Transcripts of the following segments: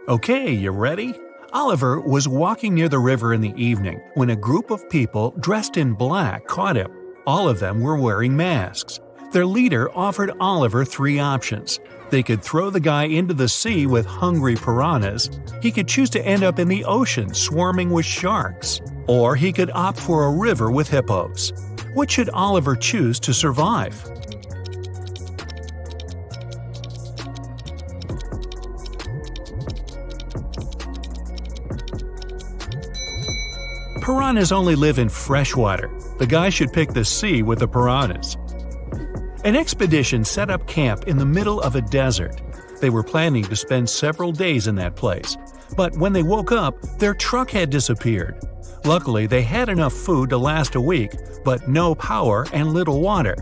Okay, you ready? Oliver was walking near the river in the evening when a group of people dressed in black caught him. All of them were wearing masks. Their leader offered Oliver 3 options. They could throw the guy into the sea with hungry piranhas, he could choose to end up in the ocean swarming with sharks, or he could opt for a river with hippos. What should Oliver choose to survive? Piranhas only live in freshwater. The guy should pick the sea with the piranhas. An expedition set up camp in the middle of a desert. They were planning to spend several days in that place. But when they woke up, their truck had disappeared. Luckily, they had enough food to last a week, but no power and little water.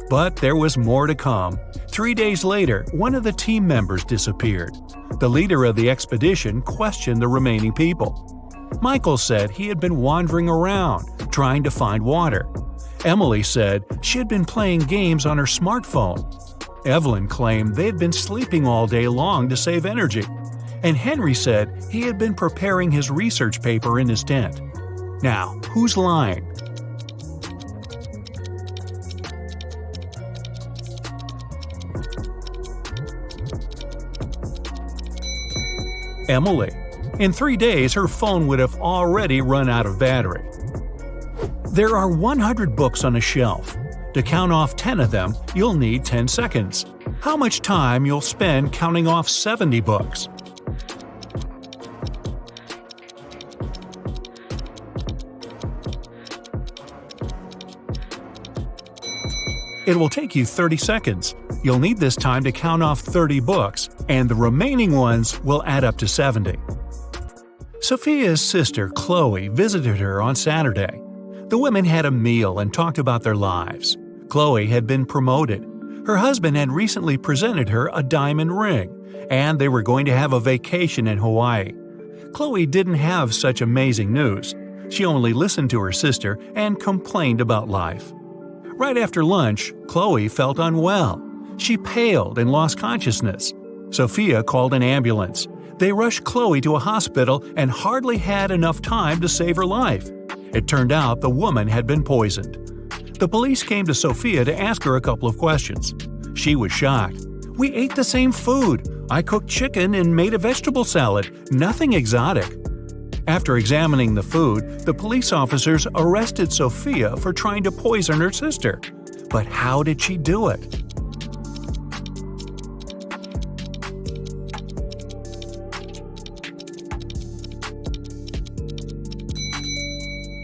But there was more to come. 3 days later, one of the team members disappeared. The leader of the expedition questioned the remaining people. Michael said he had been wandering around, trying to find water. Emily said she had been playing games on her smartphone. Evelyn claimed they had been sleeping all day long to save energy. And Henry said he had been preparing his research paper in his tent. Now, who's lying? Emily. In 3 days, her phone would have already run out of battery. There are 100 books on a shelf. To count off 10 of them, you'll need 10 seconds. How much time you'll spend counting off 70 books? It will take you 30 seconds. You'll need this time to count off 30 books, and the remaining ones will add up to 70. Sophia's sister, Chloe, visited her on Saturday. The women had a meal and talked about their lives. Chloe had been promoted. Her husband had recently presented her a diamond ring, and they were going to have a vacation in Hawaii. Chloe didn't have such amazing news. She only listened to her sister and complained about life. Right after lunch, Chloe felt unwell. She paled and lost consciousness. Sophia called an ambulance. They rushed Chloe to a hospital and hardly had enough time to save her life. It turned out the woman had been poisoned. The police came to Sophia to ask her a couple of questions. She was shocked. "We ate the same food. I cooked chicken and made a vegetable salad. Nothing exotic." After examining the food, the police officers arrested Sophia for trying to poison her sister. But how did she do it?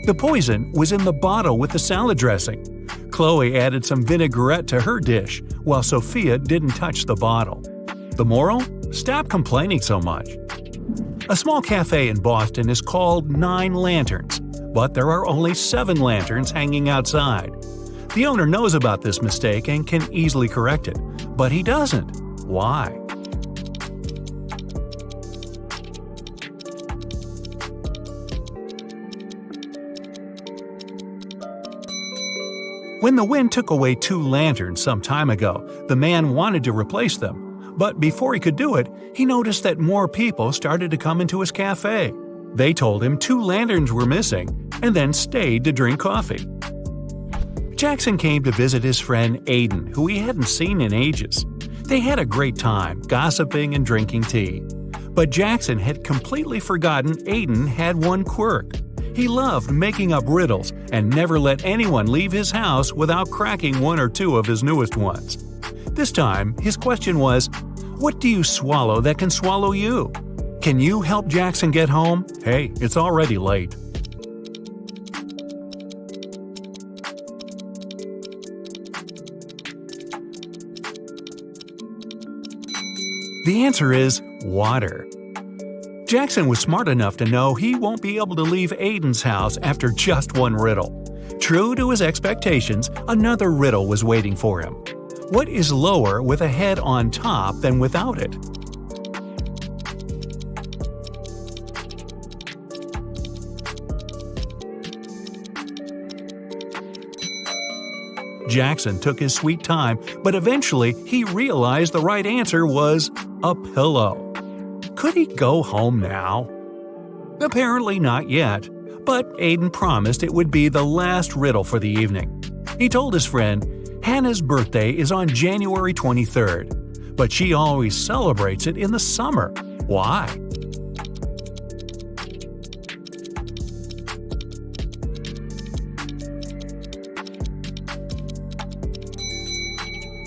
The poison was in the bottle with the salad dressing. Chloe added some vinaigrette to her dish, while Sophia didn't touch the bottle. The moral? Stop complaining so much. A small cafe in Boston is called 9 Lanterns, but there are only 7 lanterns hanging outside. The owner knows about this mistake and can easily correct it, but he doesn't. Why? When the wind took away 2 lanterns some time ago, the man wanted to replace them. But before he could do it, he noticed that more people started to come into his cafe. They told him 2 lanterns were missing, and then stayed to drink coffee. Jackson came to visit his friend Aiden, who he hadn't seen in ages. They had a great time, gossiping and drinking tea. But Jackson had completely forgotten Aiden had one quirk. He loved making up riddles and never let anyone leave his house without cracking 1 or 2 of his newest ones. This time, his question was, "What do you swallow that can swallow you?" Can you help Jackson get home? Hey, it's already late. The answer is water. Jackson was smart enough to know he won't be able to leave Aiden's house after just 1 riddle. True to his expectations, another riddle was waiting for him. What is lower with a head on top than without it? Jackson took his sweet time, but eventually he realized the right answer was a pillow. Could he go home now? Apparently not yet, but Aiden promised it would be the last riddle for the evening. He told his friend, Hannah's birthday is on January 23rd, but she always celebrates it in the summer. Why?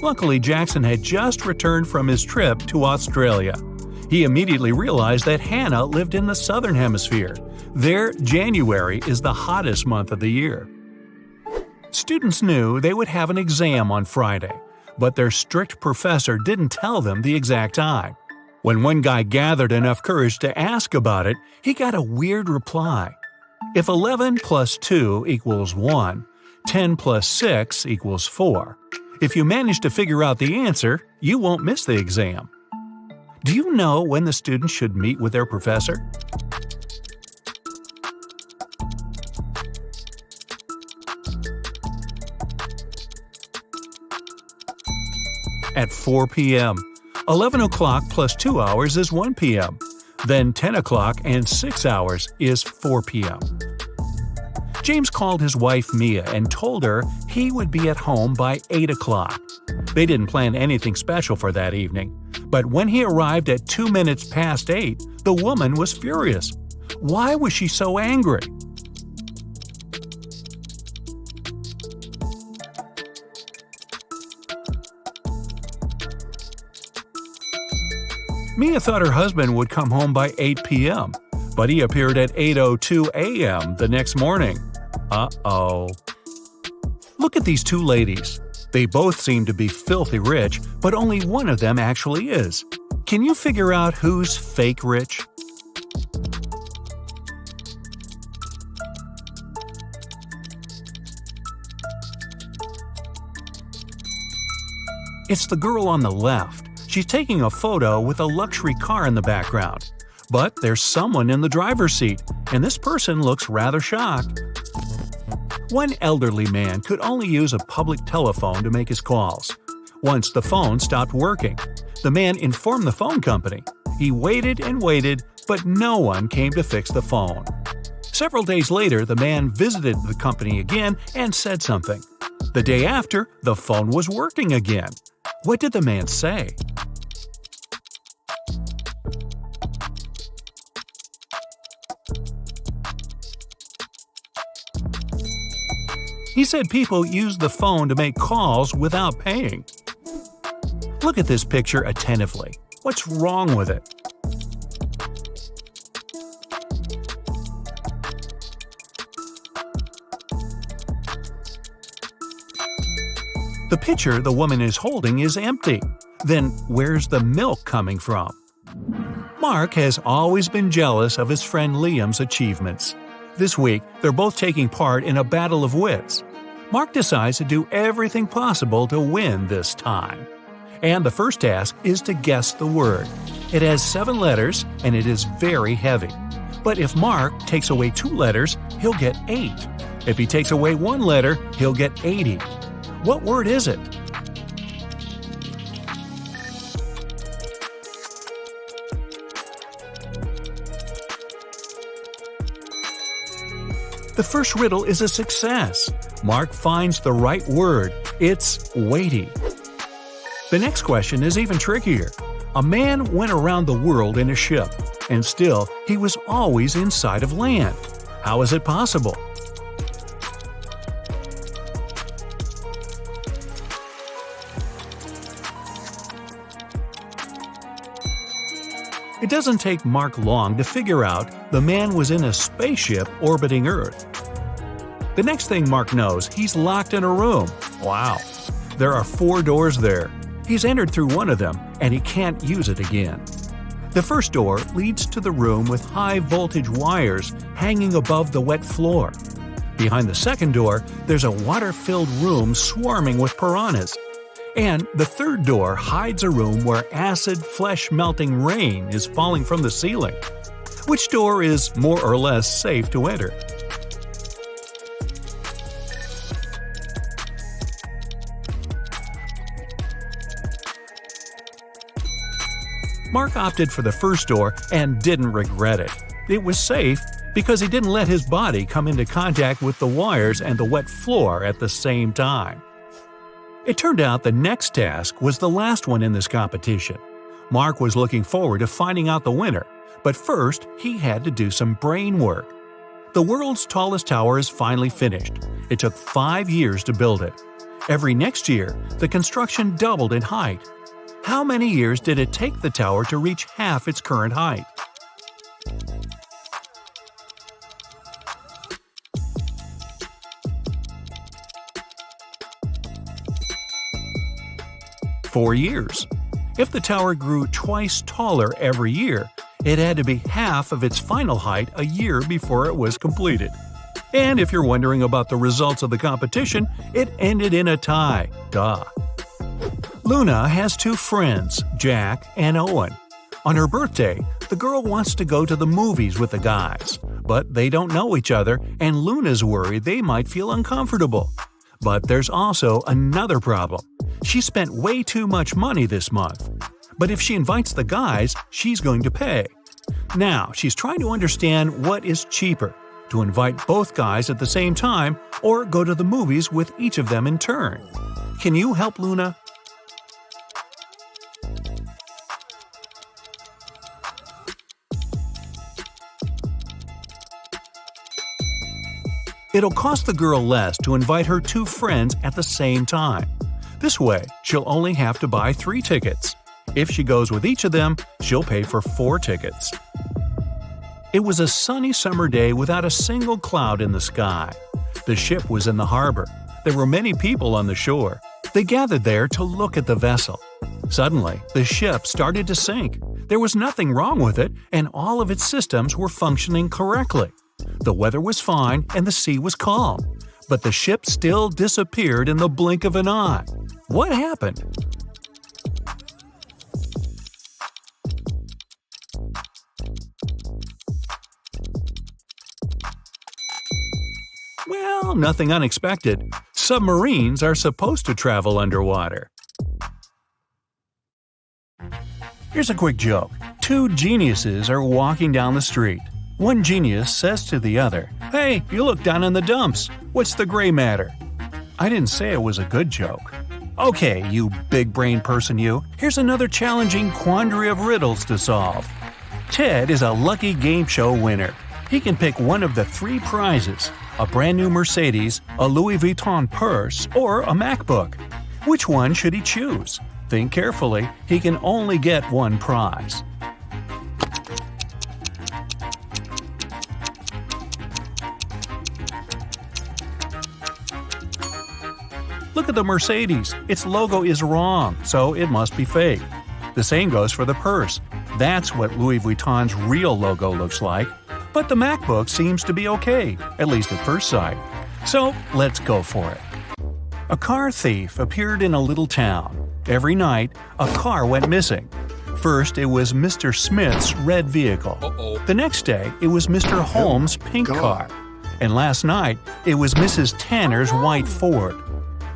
Luckily, Jackson had just returned from his trip to Australia. He immediately realized that Hannah lived in the southern hemisphere. There, January is the hottest month of the year. Students knew they would have an exam on Friday, but their strict professor didn't tell them the exact time. When one guy gathered enough courage to ask about it, he got a weird reply. If 11 plus 2 equals 1, 10 plus 6 equals 4. If you manage to figure out the answer, you won't miss the exam. Do you know when the students should meet with their professor? At 4 p.m. 11 o'clock plus 2 hours is 1 p.m. Then 10 o'clock and 6 hours is 4 p.m. James called his wife Mia and told her he would be at home by 8 o'clock. They didn't plan anything special for that evening, but when he arrived at 2 minutes past 8, the woman was furious. Why was she so angry? Mia thought her husband would come home by 8 p.m., but he appeared at 8:02 a.m. the next morning. Uh-oh. Look at these two ladies. They both seem to be filthy rich, but only one of them actually is. Can you figure out who's fake rich? It's the girl on the left. She's taking a photo with a luxury car in the background. But there's someone in the driver's seat, and this person looks rather shocked. One elderly man could only use a public telephone to make his calls. Once the phone stopped working, the man informed the phone company. He waited and waited, but no one came to fix the phone. Several days later, the man visited the company again and said something. The day after, the phone was working again. What did the man say? He said people use the phone to make calls without paying. Look at this picture attentively. What's wrong with it? The pitcher the woman is holding is empty. Then where's the milk coming from? Mark has always been jealous of his friend Liam's achievements. This week, they're both taking part in a battle of wits. Mark decides to do everything possible to win this time. And the first task is to guess the word. It has 7 letters and it is very heavy. But if Mark takes away 2 letters, he'll get 8. If he takes away 1 letter, he'll get 80. What word is it? The first riddle is a success. Mark finds the right word. It's weighty. The next question is even trickier. A man went around the world in a ship, and still he was always in sight of land. How is it possible? It doesn't take Mark long to figure out the man was in a spaceship orbiting Earth. The next thing Mark knows, he's locked in a room. Wow. There are 4 doors there. He's entered through one of them, and he can't use it again. The first door leads to the room with high-voltage wires hanging above the wet floor. Behind the second door, there's a water-filled room swarming with piranhas. And the third door hides a room where acid, flesh-melting rain is falling from the ceiling. Which door is more or less safe to enter? Mark Mark opted for the first door and didn't regret it. It was safe because he didn't let his body come into contact with the wires and the wet floor at the same time. It turned out the next task was the last one in this competition. Mark was looking forward to finding out the winner, but first he had to do some brain work. The world's tallest tower is finally finished. It took 5 years to build it. Every next year, the construction doubled in height. How many years did it take the tower to reach half its current height? "4 years. If the tower grew twice taller every year, it had to be half of its final height a year before it was completed. And if you're wondering about the results of the competition, it ended in a tie. Duh. Luna has 2 friends, Jack and Owen. On her birthday, the girl wants to go to the movies with the guys, but they don't know each other and Luna's worried they might feel uncomfortable. But there's also another problem. She spent way too much money this month. But if she invites the guys, she's going to pay. Now, she's trying to understand what is cheaper, to invite both guys at the same time or go to the movies with each of them in turn. Can you help Luna? It'll cost the girl less to invite her 2 friends at the same time. This way, she'll only have to buy 3 tickets. If she goes with each of them, she'll pay for 4 tickets. It was a sunny summer day without a single cloud in the sky. The ship was in the harbor. There were many people on the shore. They gathered there to look at the vessel. Suddenly, the ship started to sink. There was nothing wrong with it, and all of its systems were functioning correctly. The weather was fine and the sea was calm. But the ship still disappeared in the blink of an eye. What happened? Well, nothing unexpected. Submarines are supposed to travel underwater. Here's a quick joke. 2 geniuses are walking down the street. One genius says to the other, "Hey, you look down in the dumps. What's the gray matter?" I didn't say it was a good joke. Okay, you big brain person you, here's another challenging quandary of riddles to solve. Ted is a lucky game show winner. He can pick one of the 3 prizes: a brand new Mercedes, a Louis Vuitton purse, or a MacBook. Which one should he choose? Think carefully, he can only get one prize. Look at the Mercedes. Its logo is wrong, so it must be fake. The same goes for the purse. That's what Louis Vuitton's real logo looks like. But the MacBook seems to be okay, at least at first sight. So let's go for it. A car thief appeared in a little town. Every night, a car went missing. First, it was Mr. Smith's red vehicle. The next day, it was Mr. Holmes' pink car. And last night, it was Mrs. Tanner's white Ford.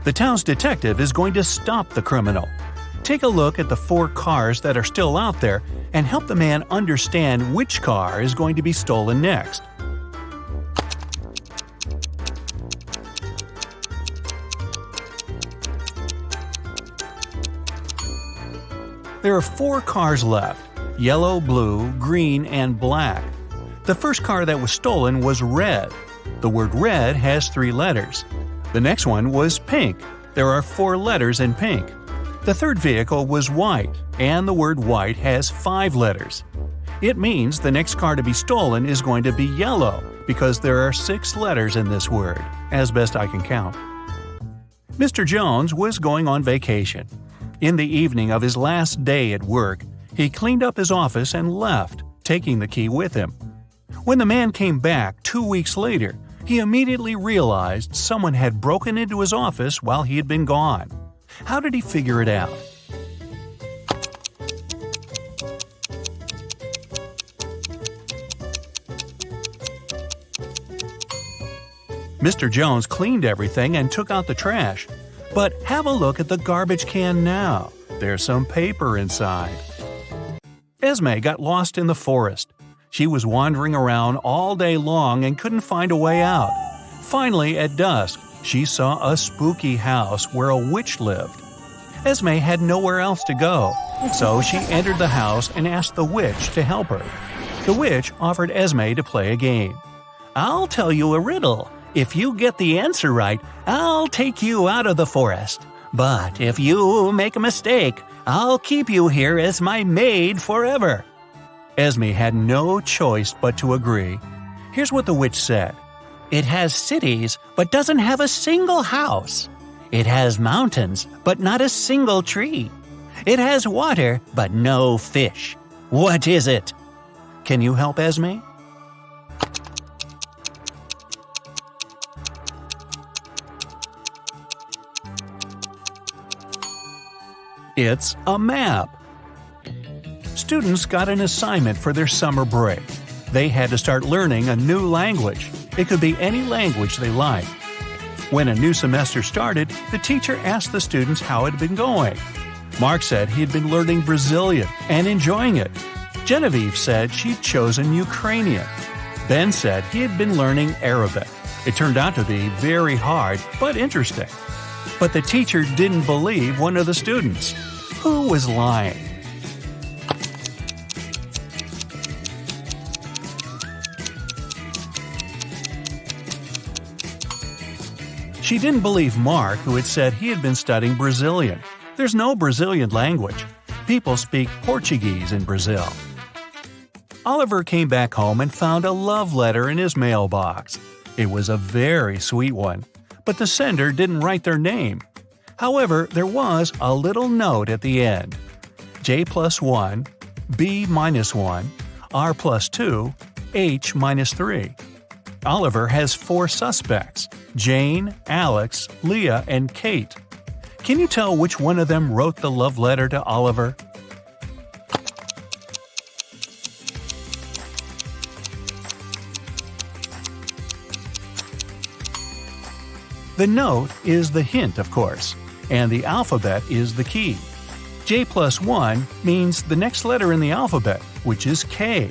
The town's detective is going to stop the criminal. Take a look at the 4 cars that are still out there and help the man understand which car is going to be stolen next. There are 4 cars left: yellow, blue, green, and black. The first car that was stolen was red. The word red has 3 letters. The next one was pink. There are 4 letters in pink. The third vehicle was white, and the word white has 5 letters. It means the next car to be stolen is going to be yellow, because there are 6 letters in this word, as best I can count. Mr. Jones was going on vacation. In the evening of his last day at work, he cleaned up his office and left, taking the key with him. When the man came back 2 weeks later, he immediately realized someone had broken into his office while he had been gone. How did he figure it out? Mr. Jones cleaned everything and took out the trash. But have a look at the garbage can now. There's some paper inside. Esme got lost in the forest. She was wandering around all day long and couldn't find a way out. Finally, at dusk, she saw a spooky house where a witch lived. Esme had nowhere else to go, so she entered the house and asked the witch to help her. The witch offered Esme to play a game. "I'll tell you a riddle. If you get the answer right, I'll take you out of the forest. But if you make a mistake, I'll keep you here as my maid forever." Esme had no choice but to agree. Here's what the witch said. "It has cities, but doesn't have a single house. It has mountains, but not a single tree. It has water, but no fish. What is it?" Can you help Esme? It's a map. Students got an assignment for their summer break. They had to start learning a new language. It could be any language they liked. When a new semester started, the teacher asked the students how it had been going. Mark said he had been learning Brazilian and enjoying it. Genevieve said she'd chosen Ukrainian. Ben said he had been learning Arabic. It turned out to be very hard, but interesting. But the teacher didn't believe one of the students. Who was lying? She didn't believe Mark, who had said he had been studying Brazilian. There's no Brazilian language. People speak Portuguese in Brazil. Oliver came back home and found a love letter in his mailbox. It was a very sweet one, but the sender didn't write their name. However, there was a little note at the end. J+1, B-1, R+2, H-3. Oliver has 4 suspects: Jane, Alex, Leah, and Kate. Can you tell which one of them wrote the love letter to Oliver? The note is the hint, of course, and the alphabet is the key. J+1 means the next letter in the alphabet, which is K.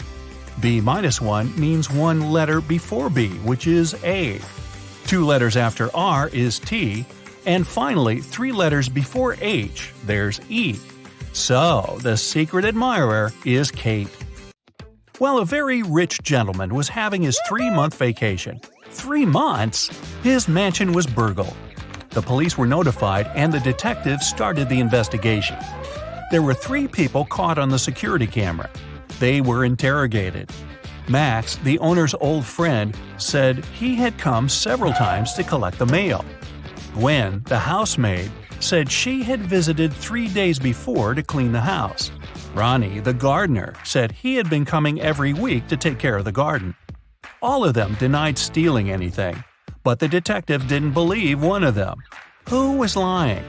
B-1 means one letter before B, which is A. 2 letters after R is T, and finally 3 letters before H, there's E. So, the secret admirer is Kate. Well, a very rich gentleman was having his 3-month vacation. 3 months? His mansion was burgled. The police were notified and the detectives started the investigation. There were 3 people caught on the security camera. They were interrogated. Max, the owner's old friend, said he had come several times to collect the mail. Gwen, the housemaid, said she had visited 3 days before to clean the house. Ronnie, the gardener, said he had been coming every week to take care of the garden. All of them denied stealing anything, but the detective didn't believe one of them. Who was lying?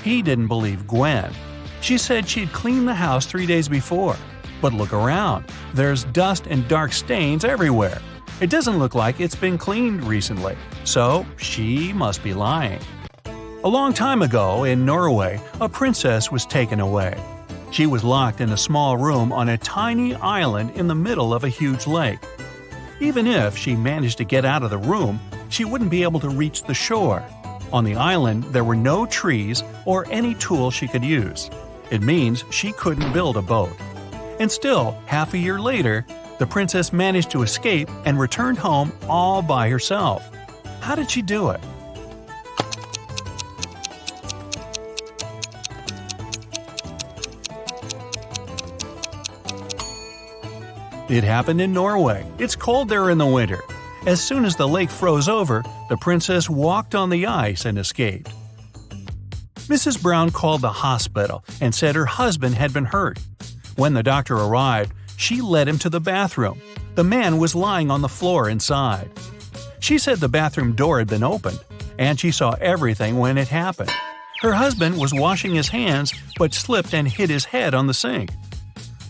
He didn't believe Gwen. She said she'd cleaned the house 3 days before. But look around. There's dust and dark stains everywhere. It doesn't look like it's been cleaned recently, so she must be lying. A long time ago, in Norway, a princess was taken away. She was locked in a small room on a tiny island in the middle of a huge lake. Even if she managed to get out of the room, she wouldn't be able to reach the shore. On the island, there were no trees or any tools she could use. It means she couldn't build a boat. And still, half a year later, the princess managed to escape and returned home all by herself. How did she do it? It happened in Norway. It's cold there in the winter. As soon as the lake froze over, the princess walked on the ice and escaped. Mrs. Brown called the hospital and said her husband had been hurt. When the doctor arrived, she led him to the bathroom. The man was lying on the floor inside. She said the bathroom door had been opened, and she saw everything when it happened. Her husband was washing his hands but slipped and hit his head on the sink.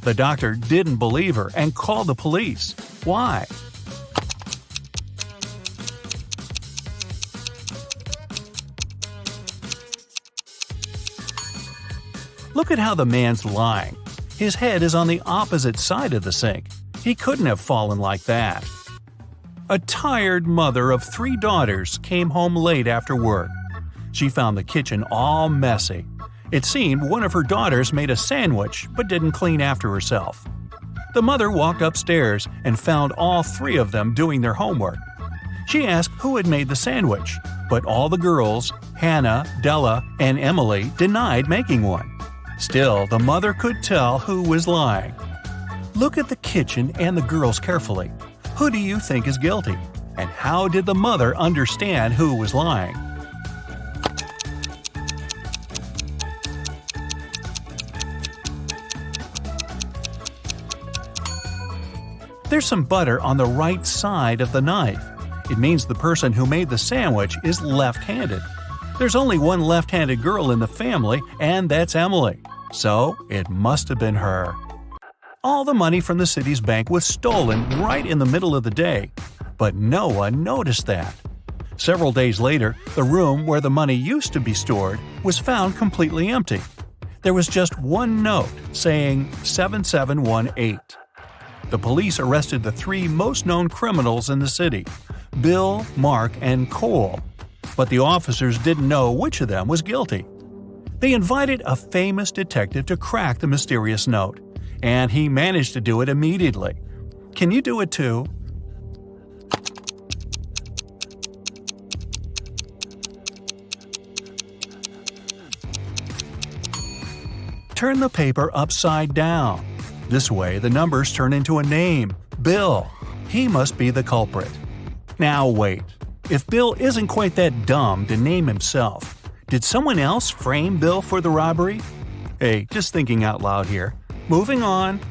The doctor didn't believe her and called the police. Why? Look at how the man's lying. His head is on the opposite side of the sink. He couldn't have fallen like that. A tired mother of 3 daughters came home late after work. She found the kitchen all messy. It seemed one of her daughters made a sandwich but didn't clean after herself. The mother walked upstairs and found all 3 of them doing their homework. She asked who had made the sandwich, but all the girls, Hannah, Della, and Emily, denied making one. Still, the mother could tell who was lying. Look at the kitchen and the girls carefully. Who do you think is guilty? And how did the mother understand who was lying? There's some butter on the right side of the knife. It means the person who made the sandwich is left-handed. There's only one left-handed girl in the family, and that's Emily. So, it must have been her. All the money from the city's bank was stolen right in the middle of the day, but no one noticed that. Several days later, the room where the money used to be stored was found completely empty. There was just one note saying 7718. The police arrested the 3 most known criminals in the city, Bill, Mark, and Cole, but the officers didn't know which of them was guilty. They invited a famous detective to crack the mysterious note, and he managed to do it immediately. Can you do it too? Turn the paper upside down. This way, the numbers turn into a name, Bill. He must be the culprit. Now wait. If Bill isn't quite that dumb to name himself, did someone else frame Bill for the robbery? Hey, just thinking out loud here. Moving on.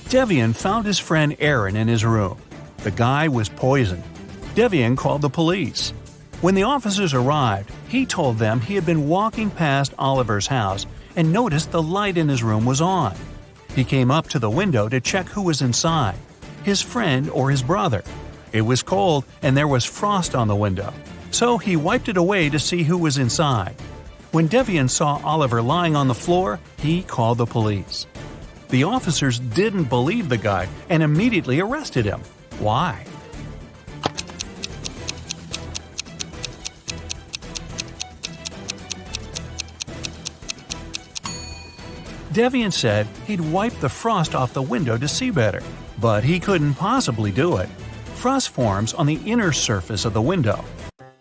Devian found his friend Aaron in his room. The guy was poisoned. Devian called the police. When the officers arrived, he told them he had been walking past Oliver's house and noticed the light in his room was on. He came up to the window to check who was inside, his friend or his brother. It was cold and there was frost on the window, so he wiped it away to see who was inside. When Devian saw Oliver lying on the floor, he called the police. The officers didn't believe the guy and immediately arrested him. Why? Devian said he'd wiped the frost off the window to see better, but he couldn't possibly do it. Frost forms on the inner surface of the window.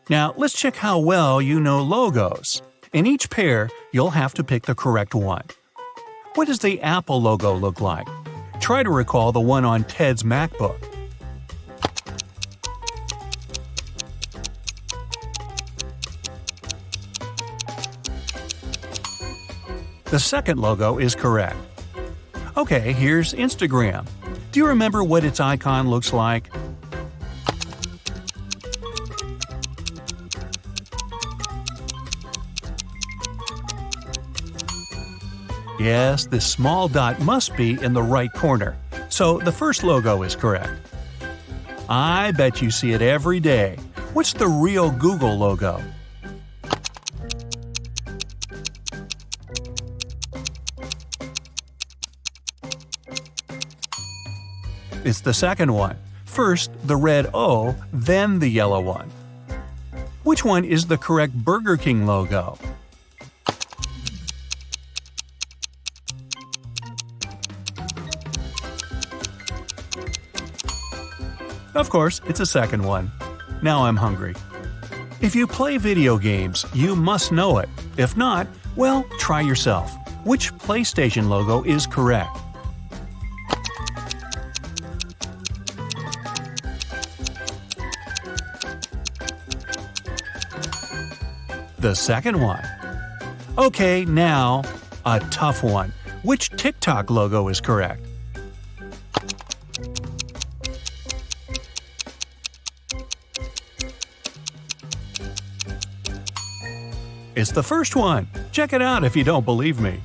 Now, let's check how well you know logos. In each pair, you'll have to pick the correct one. What does the Apple logo look like? Try to recall the one on Ted's MacBook. The second logo is correct. Okay, here's Instagram. Do you remember what its icon looks like? Yes, this small dot must be in the right corner, so the first logo is correct. I bet you see it every day. What's the real Google logo? It's the second one. First the red O, then the yellow one. Which one is the correct Burger King logo? Of course, it's the second one. Now I'm hungry. If you play video games, you must know it. If not, well, try yourself. Which PlayStation logo is correct? The second one. Okay, now, a tough one. Which TikTok logo is correct? It's the first one. Check it out if you don't believe me.